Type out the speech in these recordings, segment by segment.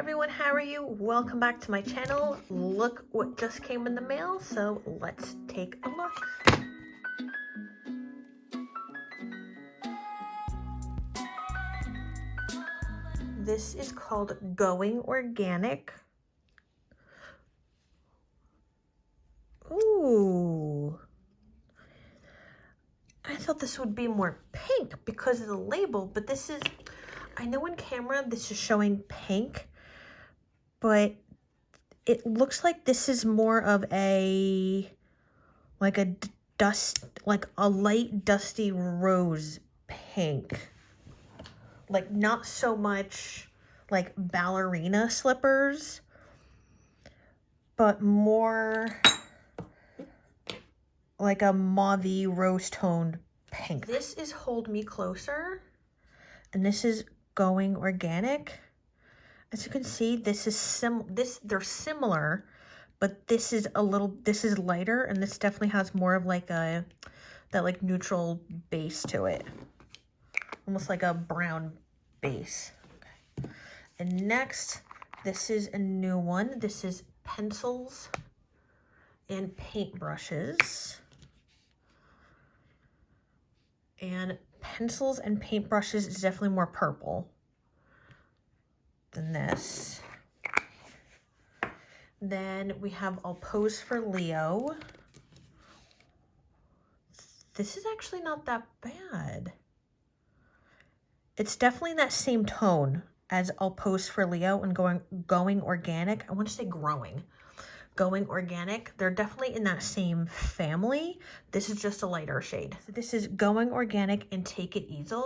everyone, how are you? Welcome back to my channel. Look what just came in the mail, so let's take a look. This is called Going Organic. Ooh. I thought this would be more pink because of the label, but this is, I know in camera this is showing pink, but it looks like this is more of a, like a light dusty rose pink. Like not so much like ballerina slippers, but more like a mauve rose toned pink. This is Hold Me Closer, and this is Going Organic. As you can see, this is they're similar, but this is lighter, and this definitely has more of like that like neutral base to it. Almost like a brown base. Okay. And next, this is a new one. This is Pencils and Paintbrushes. And Pencils and Paintbrushes is definitely more purple than this. Then we have I'll Pose for Leo. This is actually not that bad. It's definitely that same tone as I'll Pose for Leo and Going Organic. I want to say Growing. Going Organic. They're definitely in that same family. This is just a lighter shade. So this is Going Organic and Take It Easy.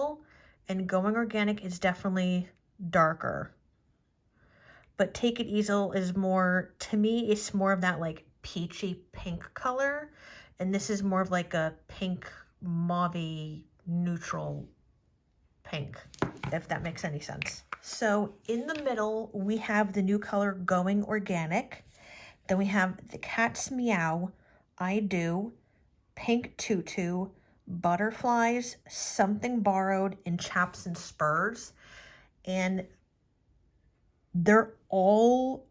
And Going Organic is definitely darker. But Take It Easy is more, to me, it's more of that like peachy pink color. And this is more of like a pink, mauve, neutral pink, if that makes any sense. So in the middle, we have the new color Going Organic. Then we have the Cat's Meow, I Do, Pink Tutu, Butterflies, Something Borrowed, and Chaps and Spurs. And they're all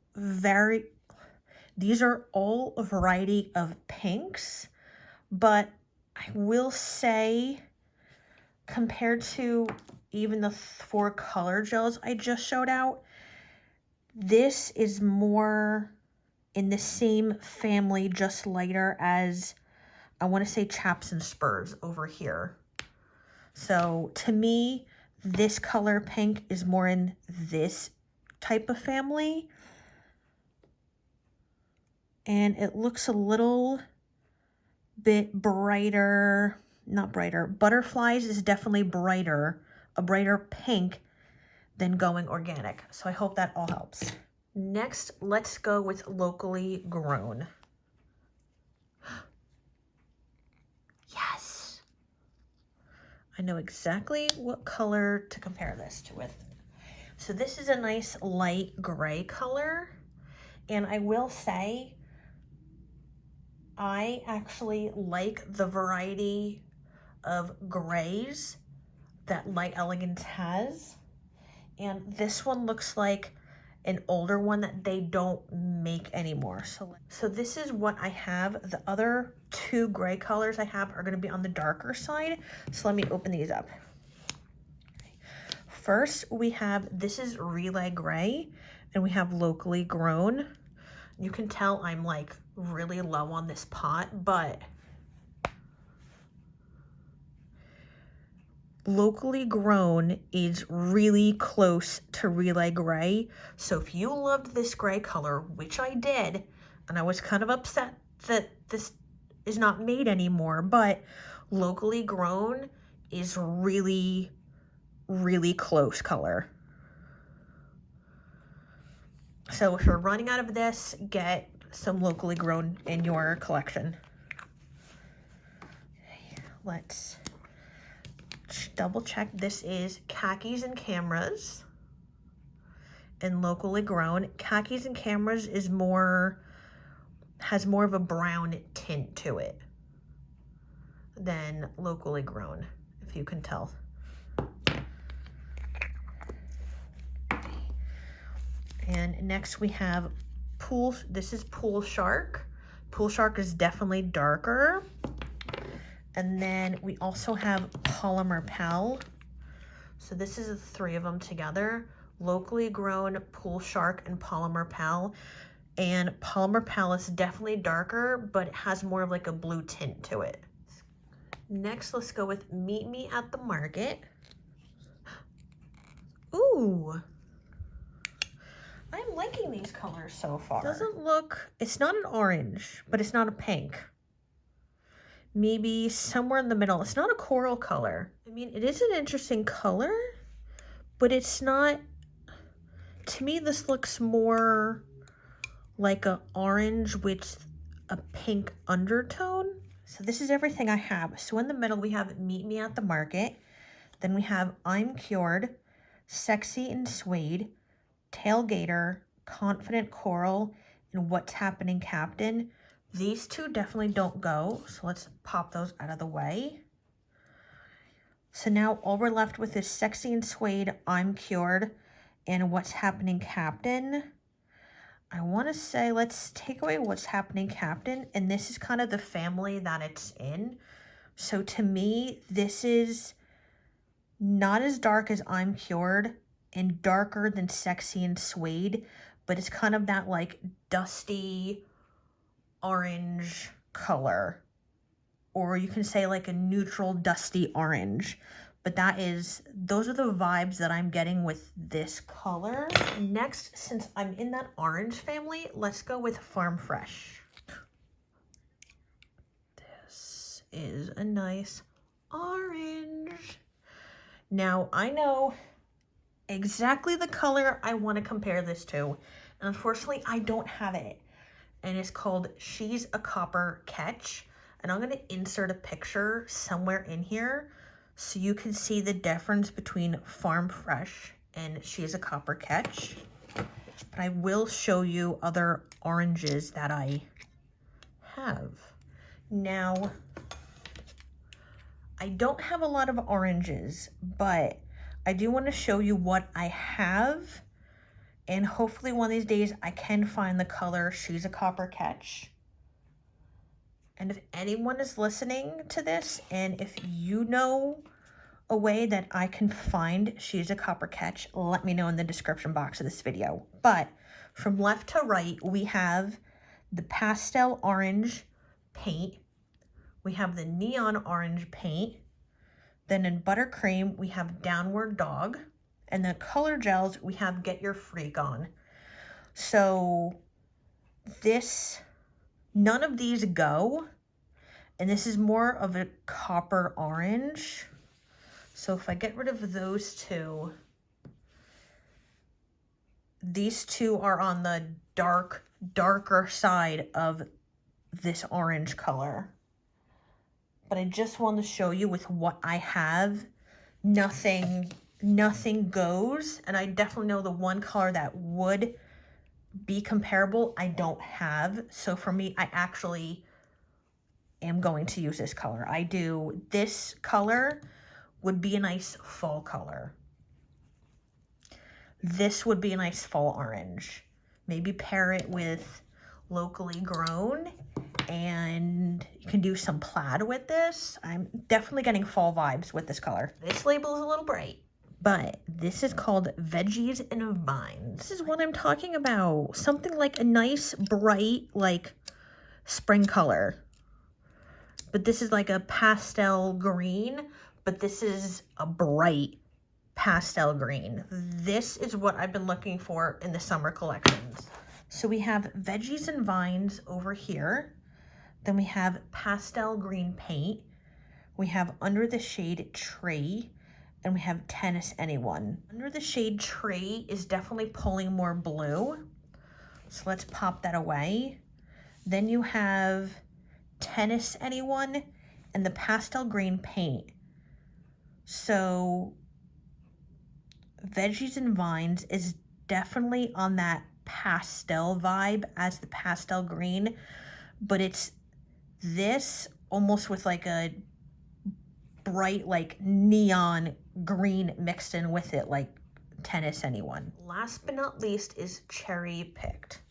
these are all a variety of pinks, but I will say compared to even the 4 color gels I just showed out, this is more in the same family, just lighter as, I want to say, Chaps and Spurs over here. So to me, this color pink is more in this type of family. And it looks a little bit brighter, not brighter. Butterflies is definitely a brighter pink than Going Organic. So I hope that all helps. Next, let's go with Locally Grown. Yes. I know exactly what color to compare this to with. So this is a nice light gray color. And I will say, I actually like the variety of grays that Light Elegance has. And this one looks like an older one that they don't make anymore. So this is what I have. The other 2 gray colors I have are going to be on the darker side. So let me open these up. First, we have, this is Relay Gray, and we have Locally Grown. You can tell I'm like really low on this pot, but Locally Grown is really close to Relay Gray. So if you loved this gray color, which I did, and I was kind of upset that this is not made anymore, but Locally Grown is really, really close color. So if you're running out of this, get some Locally Grown in your collection. Okay, let's double check. This is Khakis and Cameras and Locally Grown. Khakis and Cameras is has more of a brown tint to it than Locally Grown, if you can tell. And next we have Pool, this is Pool Shark. Pool Shark is definitely darker. And then we also have Polymer Pal. So this is the three of them together. Locally grown Pool Shark and Polymer Pal. And Polymer Pal is definitely darker, but it has more of like a blue tint to it. Next, let's go with Meet Me at the Market. Ooh. I'm liking these colors so far. Doesn't look, it's not an orange, but it's not a pink. Maybe somewhere in the middle. It's not a coral color. I mean, it is an interesting color, but it's not, to me, this looks more like an orange with a pink undertone. So this is everything I have. So in the middle, we have Meet Me at the Market. Then we have I'm Cured, Sexy and Suede, Tailgater, Confident Coral, and What's Happening Captain. These two definitely don't go, so let's pop those out of the way. So now all we're left with is Sexy and Suede, I'm Cured, and What's Happening Captain. I want to say let's take away What's Happening Captain, and this is kind of the family that it's in. So to me, this is not as dark as I'm Cured and darker than Sexy and Suede, but it's kind of that like dusty orange color, or you can say like a neutral dusty orange. But those are the vibes that I'm getting with this color. Next, since I'm in that orange family, let's go with Farm Fresh. This is a nice orange. Now, I know exactly the color I want to compare this to, and unfortunately, I don't have it. And it's called She's a Copper Catch. And I'm going to insert a picture somewhere in here so you can see the difference between Farm Fresh and She's a Copper Catch. But I will show you other oranges that I have. Now, I don't have a lot of oranges, but I do want to show you what I have. And hopefully one of these days I can find the color She's a Copper Catch. And if anyone is listening to this, and if you know a way that I can find She's a Copper Catch, let me know in the description box of this video. But from left to right, we have the pastel orange paint. We have the neon orange paint. Then in Buttercream, we have Downward Dog. And the color gels, we have Get Your Freak On. So none of these go. And this is more of a copper orange. So if I get rid of those two, these two are on the darker side of this orange color. But I just want to show you with what I have, nothing goes. And I definitely know the one color that would be comparable I don't have. So for me, I actually am going to use this color. This color would be a nice fall color. This would be a nice fall orange. Maybe pair it with Locally Grown, and you can do some plaid with this. I'm definitely getting fall vibes with this color. This label is a little bright, but this is called Veggies and Vines. This is what I'm talking about. Something like a nice bright, like spring color. But this is like a pastel green, but this is a bright pastel green. This is what I've been looking for in the summer collections. So we have Veggies and Vines over here. Then we have pastel green paint. We have Under the Shade Tree. And we have Tennis Anyone. Under the Shade Tree is definitely pulling more blue. So let's pop that away. Then you have Tennis Anyone and the pastel green paint. So Veggies and Vines is definitely on that pastel vibe as the pastel green, but it's this almost with like a bright like neon green mixed in with it. Like tennis anyone. Last but not least is Cherry Picked.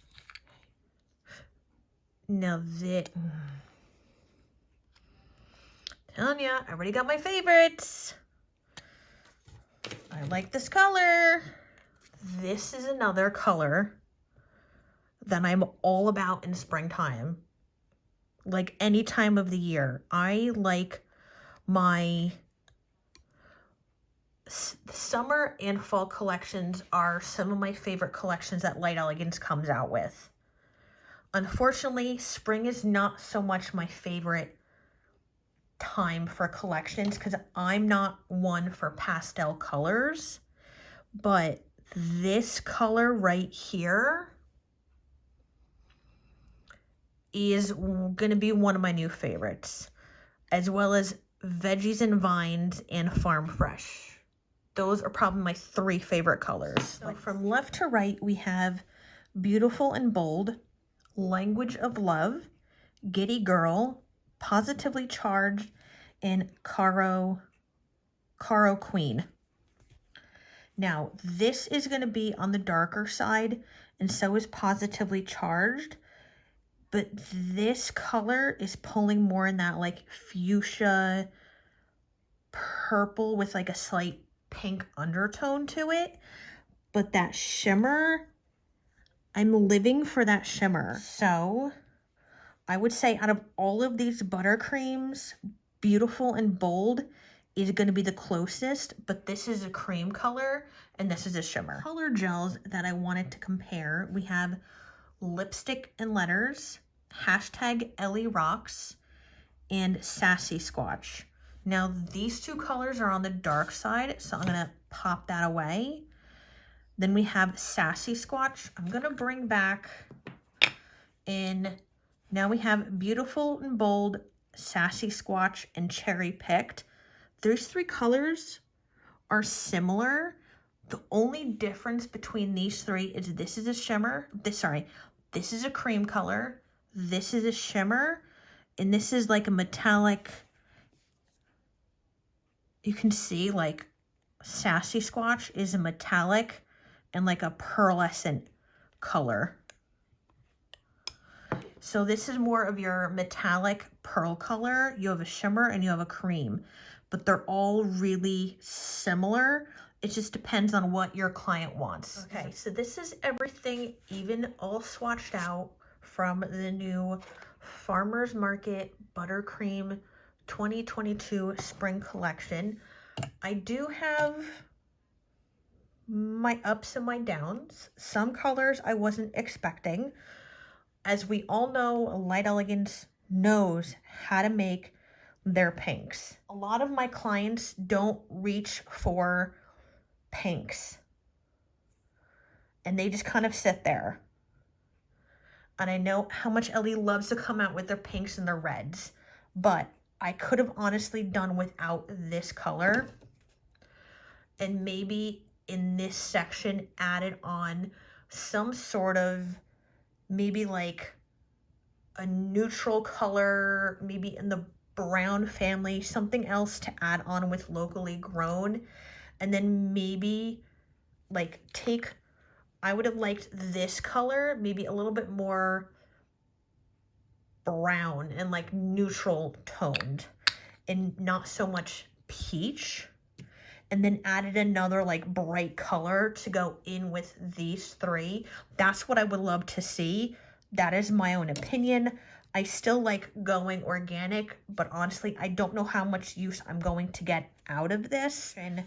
Now telling ya, I already got my favorites. I like this color. This is another color that I'm all about in springtime. Like any time of the year. I like my summer and fall collections are some of my favorite collections that Light Elegance comes out with. Unfortunately, spring is not so much my favorite time for collections because I'm not one for pastel colors, but this color right here is gonna be one of my new favorites, as well as Veggies and Vines and Farm Fresh. Those are probably my 3 favorite colors. So from left to right, we have Beautiful and Bold, Language of Love, Giddy Girl, Positively Charged, and Caro Queen. Now, this is going to be on the darker side, and so is Positively Charged, but this color is pulling more in that like fuchsia purple with like a slight pink undertone to it. But that shimmer, I'm living for that shimmer. So I would say out of all of these buttercreams, Beautiful and Bold is going to be the closest, but this is a cream color and this is a shimmer. Color gels that I wanted to compare, we have Lipstick and Letters, #Ellie Rocks, and Sassy Squatch. Now these 2 colors are on the dark side, so I'm going to pop that away. Then we have Sassy Squatch. I'm going to bring back in, now we have Beautiful and Bold, Sassy Squatch, and Cherry Picked. These 3 colors are similar. The only difference between these 3 is this is a shimmer. This is a cream color. This is a shimmer. And this is like a metallic. You can see like Sassy Squatch is a metallic and like a pearlescent color. So this is more of your metallic pearl color. You have a shimmer and you have a cream, but they're all really similar. It just depends on what your client wants. Okay, so this is everything even all swatched out from the new Farmer's Market Buttercream 2022 Spring Collection. I do have my ups and my downs. Some colors I wasn't expecting. As we all know, Light Elegance knows how to make their pinks. A lot of my clients don't reach for pinks, and they just kind of sit there. And I know how much Ellie loves to come out with their pinks and their reds, but I could have honestly done without this color, and maybe in this section added on some sort of, maybe like a neutral color, maybe in the brown family, something else to add on with locally grown. And then maybe like I would have liked this color, maybe a little bit more brown and like neutral toned and not so much peach. And then added another like bright color to go in with these 3. That's what I would love to see. That is my own opinion. I still like going organic, but honestly, I don't know how much use I'm going to get out of this. And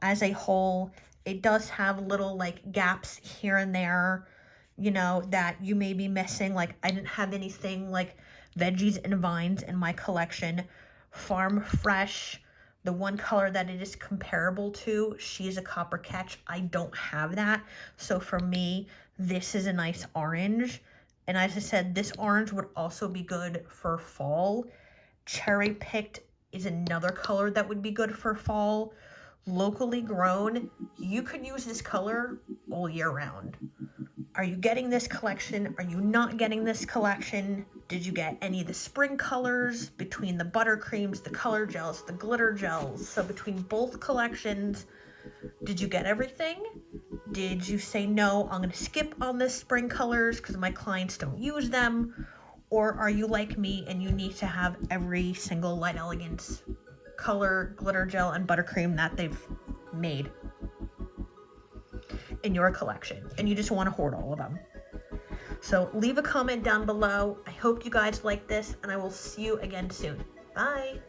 as a whole, it does have little like gaps here and there, you know, that you may be missing. Like I didn't have anything like Veggies and Vines in my collection. Farm Fresh, the one color that it is comparable to, she's a Copper Catch. I don't have that. So for me, this is a nice orange. And as I said, this orange would also be good for fall. Cherry Picked is another color that would be good for fall. Locally grown, you could use this color all year round. Are you getting this collection? Are you not getting this collection? Did you get any of the spring colors between the buttercreams, the color gels, the glitter gels? So between both collections, did you get everything? Did you say, no, I'm going to skip on the spring colors because my clients don't use them? Or are you like me and you need to have every single Light Elegance color, glitter gel, and buttercream that they've made in your collection, and you just want to hoard all of them? So leave a comment down below. I hope you guys like this, and I will see you again soon. Bye.